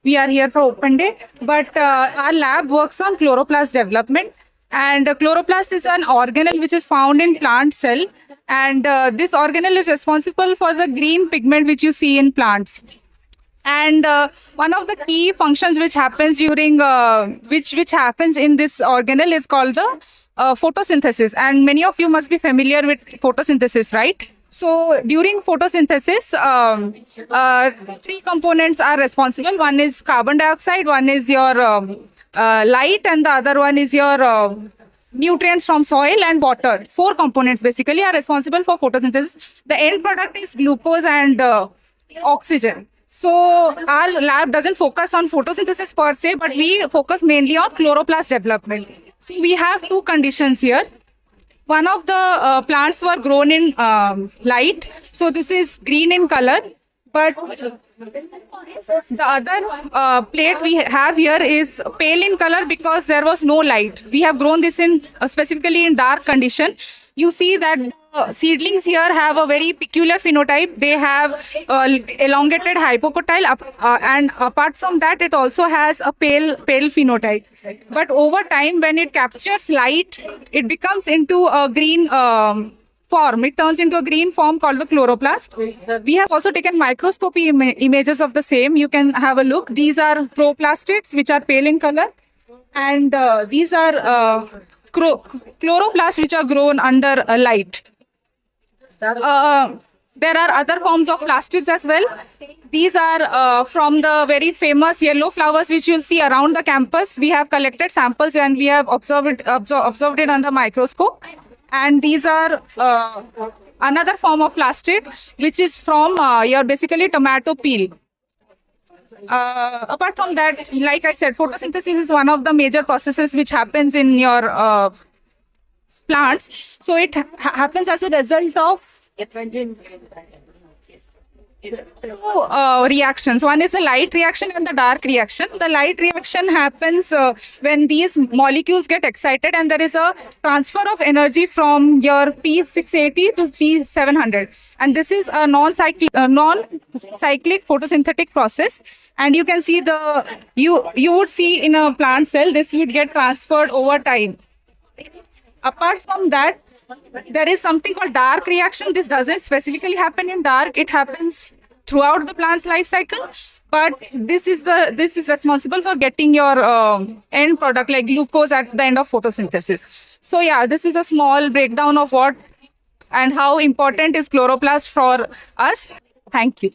we are here for open day. But our lab works on chloroplast development. And chloroplast is an organelle which is found in plant cell. And this organelle is responsible for the green pigment which you see in plants. And one of the key functions which happens during which happens in this organelle is called the photosynthesis. And many of you must be familiar with photosynthesis, right? So during photosynthesis, three components are responsible. One is carbon dioxide, one is your light, and the other one is your nutrients from soil and water. Four components basically are responsible for photosynthesis. The end product is glucose and oxygen. So our lab doesn't focus on photosynthesis per se, but we focus mainly on chloroplast development. So we have two conditions here. One of the plants were grown in light, so this is green in color. But the other plate we have here is pale in color because there was no light. We have grown this in specifically in dark condition. You see that the seedlings here have a very peculiar phenotype. They have elongated hypocotyle, and apart from that, it also has a pale phenotype. But over time, when it captures light, it becomes into a green form. It turns into a green form called the chloroplast. We have also taken microscopy images of the same. You can have a look. These are proplastids, which are pale in color, and these are chloroplasts, which are grown under light. There are other forms of plastids as well. These are from the very famous yellow flowers which you'll see around the campus. We have collected samples and we have observed it under microscope. And these are another form of plastid, which is from your basically tomato peel. Apart from that, like I said, photosynthesis is one of the major processes which happens in your plants. So it happens as a result of reactions. One is the light reaction and the dark reaction. The light reaction happens when these molecules get excited and there is a transfer of energy from your P680 to P700. And this is a non-cyclic photosynthetic process. And you can see you would see in a plant cell, this would get transferred over time. Apart from that, there is something called dark reaction. This doesn't specifically happen in dark. It happens throughout the plant's life cycle. But this is responsible for getting your end product like glucose at the end of photosynthesis. So yeah, this is a small breakdown of what and how important is chloroplast for us. Thank you.